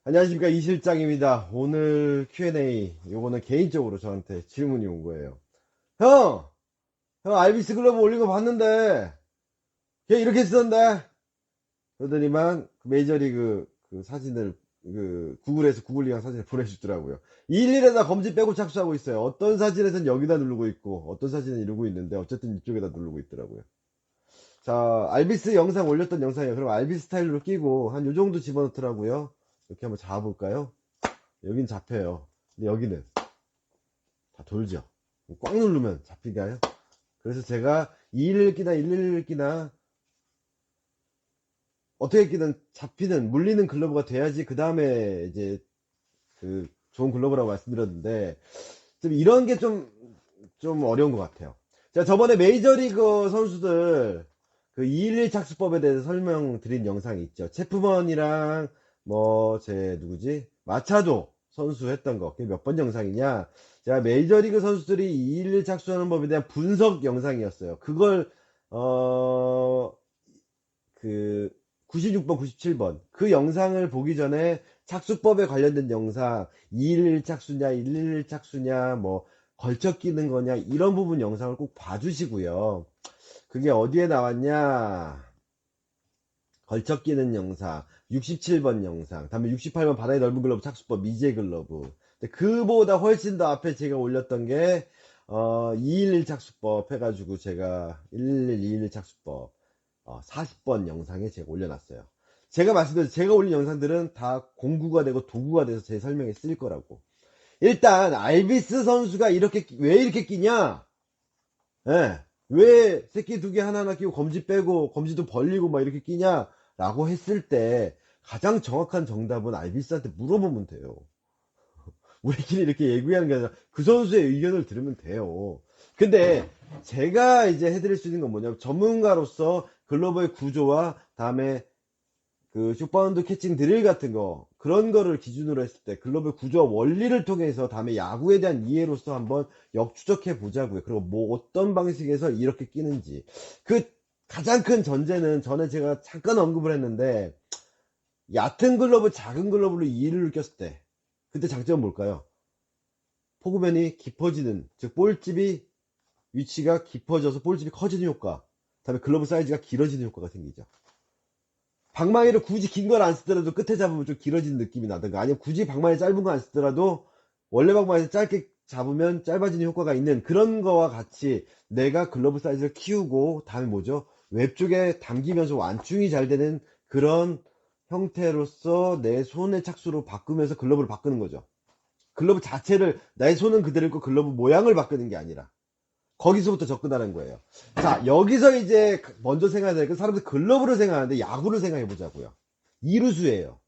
안녕하십니까, 이 실장입니다. 오늘 Q&A 요거는 개인적으로 저한테 질문이 온 거예요. 형! 형 알비스 글러브 올린 거 봤는데 걔 이렇게 쓰던데. 그러더니만 그 메이저리그 그 사진을 구글에서 구글링한 사진을 보내주더라고요. 일일에다 검지 빼고 착수하고 있어요. 어떤 사진에선 여기다 누르고 있고 어떤 사진은 이러고 있는데 어쨌든 이쪽에다 누르고 있더라고요. 자, 알비스 영상 올렸던 영상이에요. 그럼 알비스 스타일로 끼고 한 요 정도 집어넣더라고요. 이렇게 한번 잡아볼까요? 여긴 잡혀요. 근데 여기는 다 돌죠. 꽉 누르면 잡히가요. 그래서 제가 211 끼나 111 끼나 어떻게 끼든 잡히는 물리는 글러브가 돼야지 그 다음에 이제 그 좋은 글러브라고 말씀드렸는데 좀 이런 게 좀 어려운 것 같아요. 자, 저번에 메이저리그 선수들 그 211 착수법에 대해서 설명드린 영상이 있죠. 체프먼이랑 뭐 제 누구지 마차도 선수 했던 거 그게 몇 번 영상이냐. 제가 메이저리그 선수들이 211 착수하는 법에 대한 분석 영상이었어요. 그걸 그 96번 97번 그 영상을 보기 전에 착수법에 관련된 영상 211 착수냐 111 착수냐 뭐 걸쳐 끼는 거냐 이런 부분 영상을 꼭 봐주시고요. 그게 어디에 나왔냐. 걸쳐 끼는 영상 67번 영상 다음에 68번 바다의 넓은 글러브 착수법 미제 글러브. 근데 그보다 훨씬 더 앞에 제가 올렸던 게 211 착수법 해가지고 제가 111 211 착수법 40번 영상에 제가 올려놨어요. 제가 말씀드린 제가 올린 영상들은 다 공구가 되고 도구가 돼서 제 설명에 쓰일 거라고. 일단 알비스 선수가 이렇게 왜 이렇게 끼냐. 예. 왜 새끼 두 개 하나하나 끼고 검지 빼고 검지도 벌리고 막 이렇게 끼냐 라고 했을 때 가장 정확한 정답은 알비스한테 물어보면 돼요. 우리끼리 이렇게 얘기하는 게 아니라 그 선수의 의견을 들으면 돼요. 근데 제가 이제 해드릴 수 있는 건 뭐냐면 전문가로서 글러브의 구조와 다음에 그 슛바운드 캐칭 드릴 같은 거 그런 거를 기준으로 했을 때 글러브의 구조와 원리를 통해서 다음에 야구에 대한 이해로서 한번 역추적해 보자고요. 그리고 뭐 어떤 방식에서 이렇게 끼는지. 그 가장 큰 전제는 전에 제가 잠깐 언급을 했는데 얕은 글러브 작은 글러브로 이해를 느꼈을 때 그때 장점은 뭘까요? 포구면이 깊어지는, 즉 볼집이 위치가 깊어져서 볼집이 커지는 효과, 다음에 글러브 사이즈가 길어지는 효과가 생기죠. 방망이를 굳이 긴 걸 안 쓰더라도 끝에 잡으면 좀 길어지는 느낌이 나든가, 아니면 굳이 방망이 짧은 거 안 쓰더라도 원래 방망이에서 짧게 잡으면 짧아지는 효과가 있는 그런 거와 같이 내가 글러브 사이즈를 키우고 다음에 뭐죠? 웹 쪽에 당기면서 완충이 잘 되는 그런 형태로서 내 손의 착수로 바꾸면서 글러브를 바꾸는 거죠. 글러브 자체를 나의 손은 그대로 있고 글러브 모양을 바꾸는 게 아니라 거기서부터 접근하는 거예요. 자, 여기서 이제 먼저 생각해야 될 건 사람들 글러브를 생각하는데 야구를 생각해 보자고요. 이루수예요.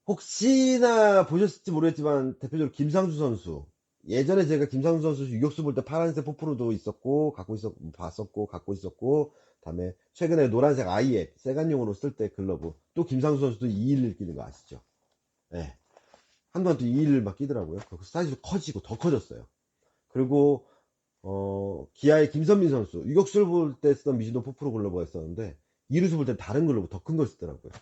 혹시나 보셨을지 모르겠지만 대표적으로 김상수 선수. 예전에 제가 김상수 선수 유격수 볼 때 파란색 포프로도 있었고 봤었고 갖고 있었고 다음에 최근에 노란색 아이앱 세간용으로 쓸 때 글러브 또 김상수 선수도 211 끼는 거 아시죠? 네. 한동안 또 211 막 끼더라고요. 그 사이즈도 커지고 더 커졌어요. 그리고 기아의 김선민 선수 유격수를 볼 때 쓰던 미즈노 포프로 글러브가 있었는데 이루수 볼 때 다른 글러브 더 큰 걸 쓰더라고요.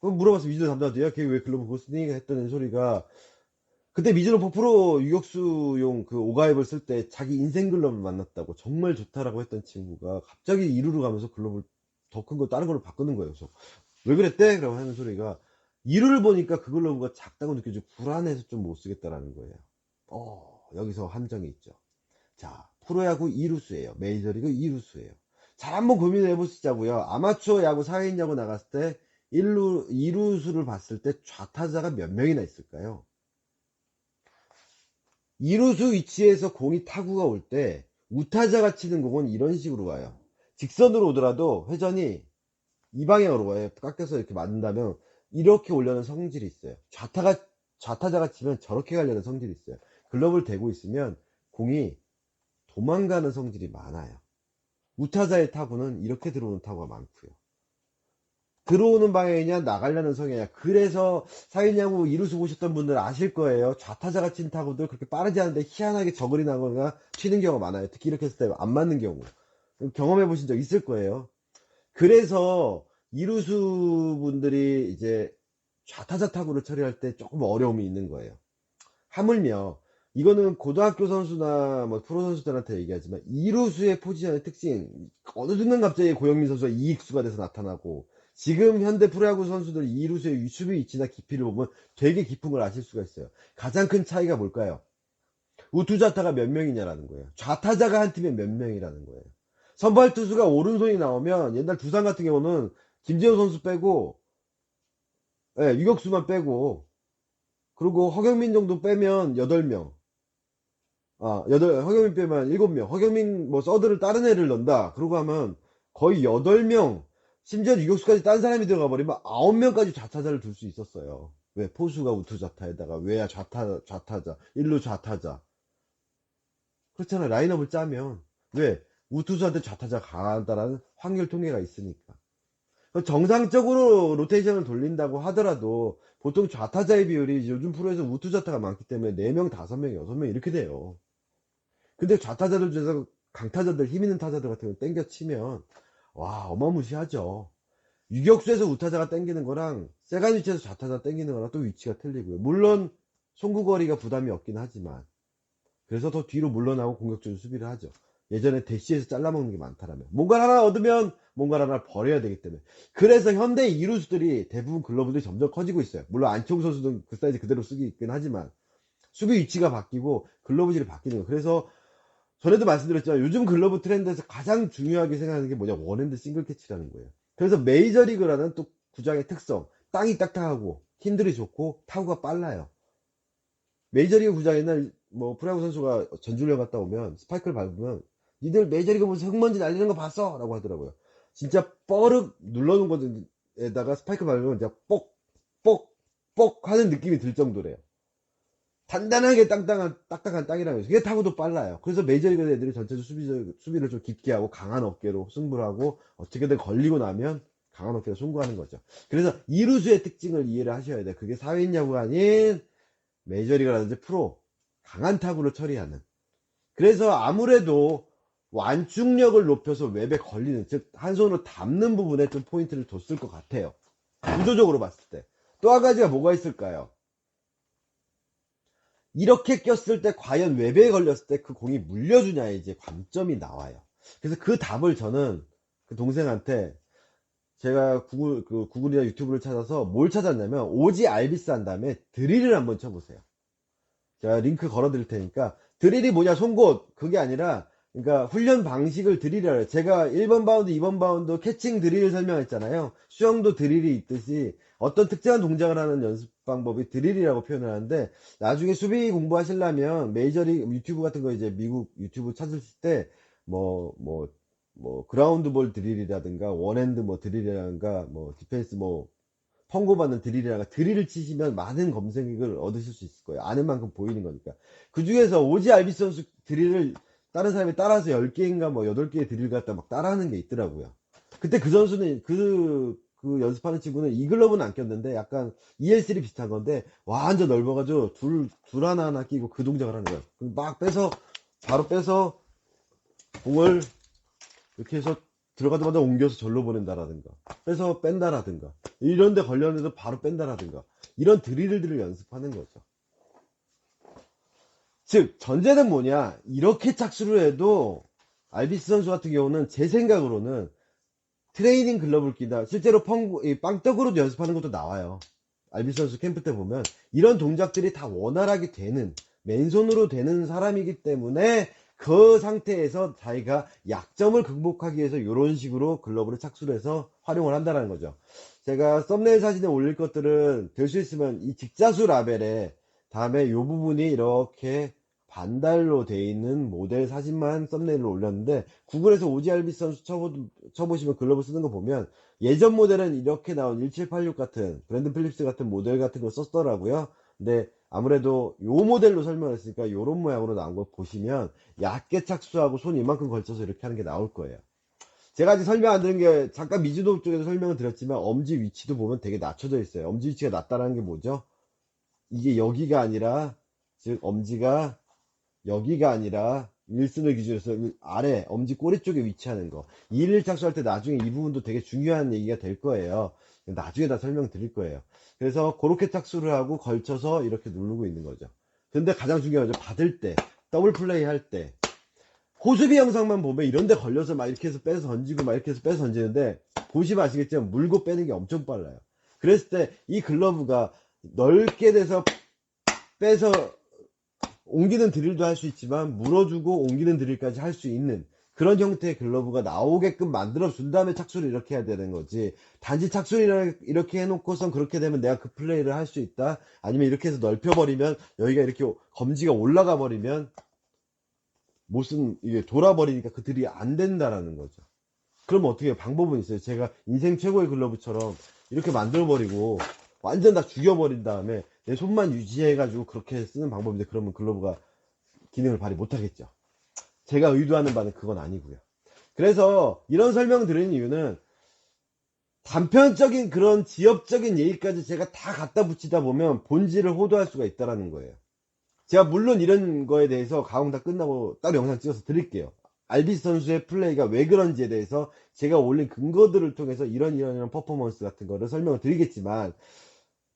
그럼 물어봤어. 미즈노 담당한테 걔 왜 글러브 그거 쓰니? 했더니 소리가 그때 미즈노 포프로 유격수용 그 오가입을 쓸 때 자기 인생 글러브를 만났다고 정말 좋다라고 했던 친구가 갑자기 이루로 가면서 글러브를 더 큰 거 다른 걸로 바꾸는 거예요. 그래서 왜 그랬대? 라고 하는 소리가 이루를 보니까 그 글러브가 작다고 느껴지고 불안해서 좀 못 쓰겠다라는 거예요. 여기서 함정이 있죠. 자, 프로야구 2루수예요. 메이저리그 2루수예요. 잘 한번 고민을 해보시자고요. 아마추어 야구, 사회인 야구 나갔을 때 2루수를 봤을 때 좌타자가 몇 명이나 있을까요? 2루수 위치에서 공이 타구가 올 때 우타자가 치는 공은 이런 식으로 와요. 직선으로 오더라도 회전이 이 방향으로 와요. 깎여서 이렇게 맞는다면 이렇게 올려는 성질이 있어요. 좌타자가 치면 저렇게 가려는 성질이 있어요. 글러브를 대고 있으면 공이 도망가는 성질이 많아요. 우타자의 타구는 이렇게 들어오는 타구가 많고요. 들어오는 방향이냐 나가려는 성향이냐. 그래서 사인야구 이루수 보셨던 분들 아실 거예요. 좌타자가 친 타구들 그렇게 빠르지 않은데 희한하게 저글이 나거나 튀는 경우가 많아요. 특히 이렇게 했을 때 안 맞는 경우 경험해 보신 적 있을 거예요. 그래서 이루수 분들이 이제 좌타자 타구를 처리할 때 조금 어려움이 있는 거예요. 하물며 이거는 고등학교 선수나 뭐 프로 선수들한테 얘기하지만 이루수의 포지션의 특징, 어느 순간 갑자기 고영민 선수가 이익수가 돼서 나타나고, 지금 현대 프로야구 선수들 이루수의 수비 위치나 깊이를 보면 되게 깊은 걸 아실 수가 있어요. 가장 큰 차이가 뭘까요? 우투자타가 몇 명이냐라는 거예요. 좌타자가 한 팀에 몇 명이라는 거예요. 선발 투수가 오른손이 나오면 옛날 두산 같은 경우는 김재호 선수 빼고, 예, 유격수만 빼고, 그리고 허경민 정도 빼면 8명. 허경민 빼면 7명. 허경민 뭐 서드를 다른 애를 넣는다. 그러고 하면 거의 8명. 심지어 유격수까지 딴 사람이 들어가 버리면 9명까지 좌타자를 둘 수 있었어요. 왜? 포수가 우투자타에다가 외야 좌타자, 일루 좌타자. 그렇잖아요. 라인업을 짜면. 왜? 우투수한테 좌타자 강하다라는 확률 통계가 있으니까. 정상적으로 로테이션을 돌린다고 하더라도 보통 좌타자의 비율이 요즘 프로에서 우투자타가 많기 때문에 4명, 5명, 6명 이렇게 돼요. 근데 좌타자들 중에서 강타자들, 힘 있는 타자들 같은 거 땡겨 치면 와, 어마무시하죠. 유격수에서 우타자가 땡기는 거랑 세간 위치에서 좌타자 땡기는 거랑 또 위치가 틀리고요. 물론 송구거리가 부담이 없긴 하지만, 그래서 더 뒤로 물러나고 공격적으로 수비를 하죠. 예전에 대시에서 잘라먹는 게 많다라면, 뭔가 하나 얻으면 뭔가 하나 버려야 되기 때문에. 그래서 현대 이루수들이 대부분 글러브들이 점점 커지고 있어요. 물론 안치홍 선수도 그 사이즈 그대로 쓰기 있긴 하지만 수비 위치가 바뀌고 글러브질이 바뀌는 거예요. 그래서 전에도 말씀드렸지만 요즘 글러브 트렌드에서 가장 중요하게 생각하는 게 뭐냐, 원핸드 싱글 캐치라는 거예요. 그래서 메이저리그라는 또 구장의 특성, 땅이 딱딱하고 힘들이 좋고 타구가 빨라요. 메이저리그 구장에 옛날 뭐 프로야구 선수가 전주를 갔다 오면 스파이크를 밟으면 니들 메이저리그 보면서 흙먼지 날리는 거 봤어? 라고 하더라고요. 진짜 뻐륵 눌러놓은 것에다가 스파이크 밟으면 진짜 뽁 하는 느낌이 들 정도래요. 단단하게 딱딱한 땅이라는 거죠. 그게 타구도 빨라요. 그래서 메이저리그 애들이 전체적으로 수비를 좀 깊게 하고 강한 어깨로 승부를 하고 어떻게든 걸리고 나면 강한 어깨로 승부하는 거죠. 그래서 이루수의 특징을 이해를 하셔야 돼요. 그게 사회인 야구가 아닌 메이저리그라든지 프로, 강한 타구를 처리하는. 그래서 아무래도 완충력을 높여서 웹에 걸리는, 즉 한 손으로 담는 부분에 좀 포인트를 뒀을 것 같아요. 구조적으로 봤을 때. 또 한 가지가 뭐가 있을까요? 이렇게 꼈을 때 과연 웹에 걸렸을 때 그 공이 물려주냐에 이제 관점이 나와요. 그래서 그 답을 저는 그 동생한테, 제가 구글이나 유튜브를 찾아서 뭘 찾았냐면 오지 알비스 한 다음에 드릴을 한번 쳐보세요. 제가 링크 걸어 드릴 테니까. 드릴이 뭐냐, 송곳. 그게 아니라, 그러니까 훈련 방식을 드릴이라 해요. 제가 1번 바운드, 2번 바운드 캐칭 드릴 설명했잖아요. 수영도 드릴이 있듯이 어떤 특정한 동작을 하는 연습 방법이 드릴이라고 표현을 하는데, 나중에 수비 공부하시려면 메이저리그 유튜브 같은 거 이제 미국 유튜브 찾으실 때 그라운드 볼 드릴이라든가 원핸드 뭐 드릴이라든가 뭐 디펜스 뭐 통고받는 드릴이라든가 드릴을 치시면 많은 검색을 얻으실 수 있을 거예요. 아는 만큼 보이는 거니까. 그 중에서 오지 알비스 선수 드릴을 다른 사람이 따라서 10개인가 뭐 8개의 드릴 갖다 막 따라하는 게 있더라고요. 그때 그 선수는 그 연습하는 친구는 이 글러브는 안 꼈는데 약간 EL3 비슷한 건데 완전 넓어가지고 둘 하나 끼고 그 동작을 하는 거예요. 막 바로 빼서 공을 이렇게 해서 들어가자마자 옮겨서 절로 보낸다라든가 빼서 뺀다라든가 이런데 걸렸는데도 바로 뺀다라든가 이런 드릴들을 연습하는 거죠. 즉 전제는 뭐냐, 이렇게 착수를 해도 알비스 선수 같은 경우는 제 생각으로는 트레이닝 글러브를 끼다, 실제로 빵떡으로도 연습하는 것도 나와요. 알비스 선수 캠프 때 보면 이런 동작들이 다 원활하게 되는, 맨손으로 되는 사람이기 때문에 그 상태에서 자기가 약점을 극복하기 위해서 이런 식으로 글러브를 착수를 해서 활용을 한다는 거죠. 제가 썸네일 사진에 올릴 것들은 될 수 있으면 이 직자수 라벨에 다음에 이 부분이 이렇게 반달로 돼 있는 모델 사진만 썸네일로 올렸는데, 구글에서 오지 알비스 선수 쳐보시면 글러브 쓰는 거 보면 예전 모델은 이렇게 나온 1786 같은 브랜든 필립스 같은 모델 같은 거 썼더라고요. 근데 아무래도 요 모델로 설명했으니까 요런 모양으로 나온 거 보시면 얇게 착수하고 손 이만큼 걸쳐서 이렇게 하는 게 나올 거예요. 제가 아직 설명 안 드린 게, 잠깐 미주도 쪽에서 설명을 드렸지만 엄지 위치도 보면 되게 낮춰져 있어요. 엄지 위치가 낮다라는 게 뭐죠? 이게 여기가 아니라, 즉 엄지가 여기가 아니라 윌슨을 기준으로 해서 아래 엄지 꼬리 쪽에 위치하는 거. 211 착수할 때 나중에 이 부분도 되게 중요한 얘기가 될 거예요. 나중에 다 설명드릴 거예요. 그래서 그렇게 착수를 하고 걸쳐서 이렇게 누르고 있는 거죠. 근데 가장 중요한 건 받을 때, 더블 플레이 할 때, 호수비 영상만 보면 이런데 걸려서 막 이렇게 해서 빼서 던지고 막 이렇게 해서 빼서 던지는데, 보시면 아시겠지만 물고 빼는 게 엄청 빨라요. 그랬을 때 이 글러브가 넓게 돼서 빼서 옮기는 드릴도 할 수 있지만 물어주고 옮기는 드릴까지 할 수 있는 그런 형태의 글러브가 나오게끔 만들어 준 다음에 착수를 이렇게 해야 되는 거지. 단지 착수를 이렇게 해놓고선 그렇게 되면 내가 그 플레이를 할 수 있다, 아니면 이렇게 해서 넓혀버리면 여기가 이렇게 검지가 올라가 버리면 못은 이게 돌아버리니까 그 드릴이 안 된다라는 거죠. 그러면 어떻게 해요? 방법은 있어요. 제가 인생 최고의 글러브처럼 이렇게 만들어버리고 완전 다 죽여버린 다음에 내 손만 유지해가지고 그렇게 쓰는 방법인데, 그러면 글러브가 기능을 발휘 못하겠죠. 제가 의도하는 바는 그건 아니고요. 그래서 이런 설명 드리는 이유는 단편적인 그런 지엽적인 얘기까지 제가 다 갖다 붙이다 보면 본질을 호도할 수가 있다는 거예요. 제가 물론 이런 거에 대해서 가공 다 끝나고 따로 영상 찍어서 드릴게요. 알비스 선수의 플레이가 왜 그런지에 대해서 제가 올린 근거들을 통해서 이런 퍼포먼스 같은 거를 설명을 드리겠지만,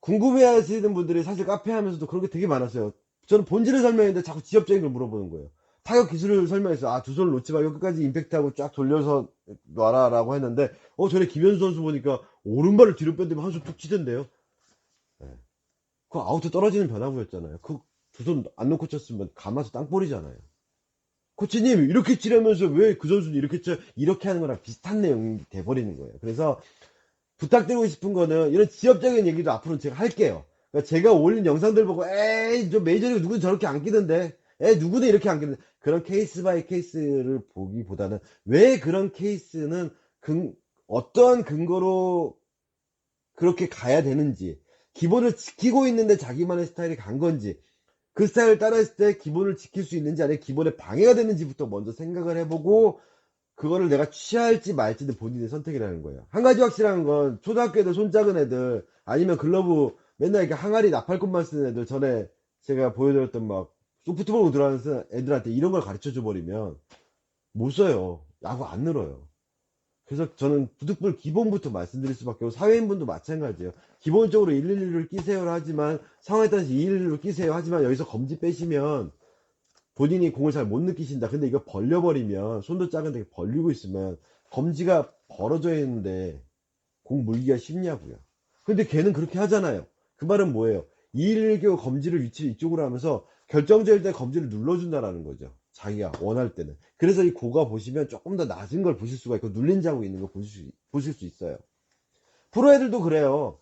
궁금해 하시는 분들이 사실 카페 하면서도 그런 게 되게 많았어요. 저는 본질을 설명했는데 자꾸 지엽적인 걸 물어보는 거예요. 타격 기술을 설명해서, 두 손을 놓지 말고 끝까지 임팩트하고 쫙 돌려서 놔라 라고 했는데, 전에 김현수 선수 보니까 오른발을 뒤로 뺀다면 한 손 툭 치던데요. 네. 그거 아웃에 떨어지는 변화구였잖아요. 그 두 손 안 놓고 쳤으면 감아서 땅볼이잖아요. 코치님 이렇게 치려면서 왜 그 선수는 이렇게 쳐? 이렇게 하는 거랑 비슷한 내용이 돼버리는 거예요. 그래서 부탁드리고 싶은 거는, 이런 지엽적인 얘기도 앞으로는 제가 할게요. 그러니까 제가 올린 영상들 보고 에이 저 메이저리그 누구는 저렇게 안 끼는데, 에이 누구는 이렇게 안 끼는데, 그런 케이스 바이 케이스를 보기보다는 왜 그런 케이스는 어떠한 근거로 그렇게 가야 되는지, 기본을 지키고 있는데 자기만의 스타일이 간 건지, 그 스타일을 따라했을 때 기본을 지킬 수 있는지 아니면 기본에 방해가 되는지부터 먼저 생각을 해보고, 그거를 내가 취할지 말지는 본인의 선택이라는 거예요. 한 가지 확실한 건, 초등학교 애들, 손 작은 애들, 아니면 글러브 맨날 이렇게 항아리 나팔꽃만 쓰는 애들, 전에 제가 보여드렸던 막 소프트볼 들어가는 애들한테 이런 걸 가르쳐 줘 버리면 못 써요. 야구 안 늘어요. 그래서 저는 부득불 기본부터 말씀드릴 수밖에 없고, 사회인분도 마찬가지예요. 기본적으로 111을 끼세요를 하지만, 상황에 따라서 211을 끼세요 하지만, 여기서 검지 빼시면 본인이 공을 잘 못 느끼신다. 근데 이거 벌려버리면, 손도 작은데 벌리고 있으면 검지가 벌어져 있는데 공 물기가 쉽냐고요. 근데 걔는 그렇게 하잖아요. 그 말은 뭐예요? 211 검지를 위치를 이쪽으로 하면서 결정적일 때 검지를 눌러준다라는 거죠. 자기가 원할 때는. 그래서 이 고가 보시면 조금 더 낮은 걸 보실 수가 있고, 눌린 자국 있는 거 보실 수 있어요. 프로 애들도 그래요.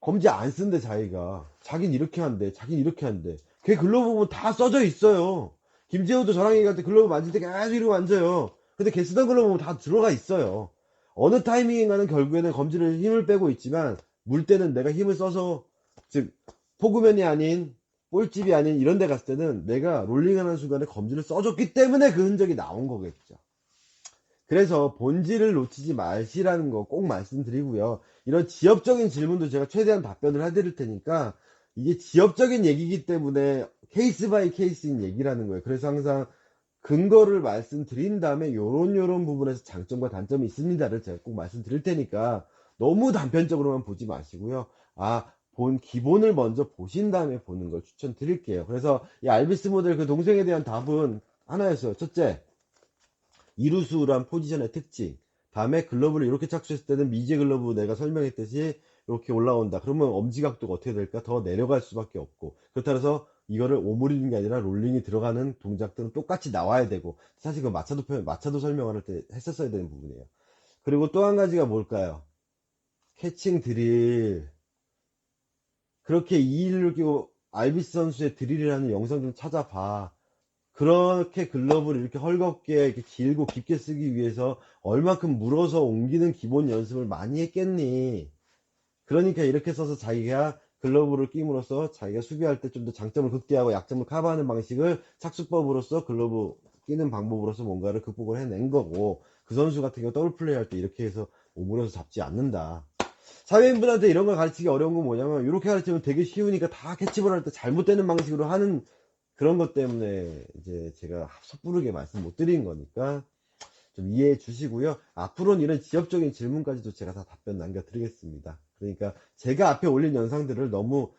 검지 안 쓴대, 자긴 이렇게 한대, 자긴 이렇게 한대. 걔 글러브 보면 다 써져 있어요. 김재호도 저랑 얘기할 때 글러브 만질 때 계속 이러고 앉아요. 근데 걔 쓰던 글러브 보면 다 들어가 있어요. 어느 타이밍인가는 결국에는 검지를 힘을 빼고 있지만, 물 때는 내가 힘을 써서, 즉 포구면이 아닌, 볼집이 아닌 이런 데 갔을 때는 내가 롤링하는 순간에 검지를 써줬기 때문에 그 흔적이 나온 거겠죠. 그래서 본질을 놓치지 마시라는 거 꼭 말씀드리고요. 이런 지엽적인 질문도 제가 최대한 답변을 해드릴 테니까, 이게 지엽적인 얘기이기 때문에 케이스 바이 케이스인 얘기라는 거예요. 그래서 항상 근거를 말씀드린 다음에 요런 부분에서 장점과 단점이 있습니다를 제가 꼭 말씀드릴 테니까, 너무 단편적으로만 보지 마시고요. 본 기본을 먼저 보신 다음에 보는 걸 추천드릴게요. 그래서 이 알비스 모델 그 동생에 대한 답은 하나였어요. 첫째, 이루수란 포지션의 특징. 다음에 글러브를 이렇게 착수했을 때는 미제 글러브 내가 설명했듯이 이렇게 올라온다. 그러면 엄지각도가 어떻게 될까? 더 내려갈 수밖에 없고. 그렇다 해서 이거를 오므리는 게 아니라 롤링이 들어가는 동작들은 똑같이 나와야 되고, 사실 그 마차도 설명할 때 했었어야 되는 부분이에요. 그리고 또 한 가지가 뭘까요? 캐칭 드릴. 그렇게 2일을 끼고 알비스 선수의 드릴이라는 영상 좀 찾아봐. 그렇게 글러브를 이렇게 헐겁게 이렇게 길고 깊게 쓰기 위해서 얼마큼 물어서 옮기는 기본 연습을 많이 했겠니? 그러니까 이렇게 써서 자기가 글러브를 끼므로써 자기가 수비할 때 좀 더 장점을 극대화하고 약점을 커버하는 방식을 착수법으로서, 글러브 끼는 방법으로서 뭔가를 극복을 해낸 거고, 그 선수 같은 경우 더블 플레이 할 때 이렇게 해서 오므려서 잡지 않는다. 사회인분한테 이런 걸 가르치기 어려운 건 뭐냐면, 이렇게 가르치면 되게 쉬우니까 다 캐치볼 할 때 잘못되는 방식으로 하는 그런 것 때문에 이제 제가 섣부르게 말씀 못 드린 거니까 좀 이해해 주시고요. 앞으로는 이런 지역적인 질문까지도 제가 다 답변 남겨드리겠습니다. 그러니까 제가 앞에 올린 영상들을 너무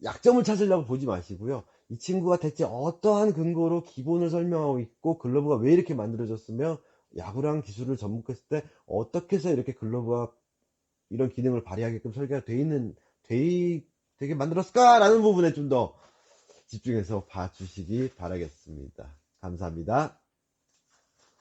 약점을 찾으려고 보지 마시고요. 이 친구가 대체 어떠한 근거로 기본을 설명하고 있고 글러브가 왜 이렇게 만들어졌으며 야구랑 기술을 접목했을 때 어떻게 해서 이렇게 글러브가 이런 기능을 발휘하게끔 설계가 되게 만들었을까라는 부분에 좀 더 집중해서 봐주시기 바라겠습니다. 감사합니다.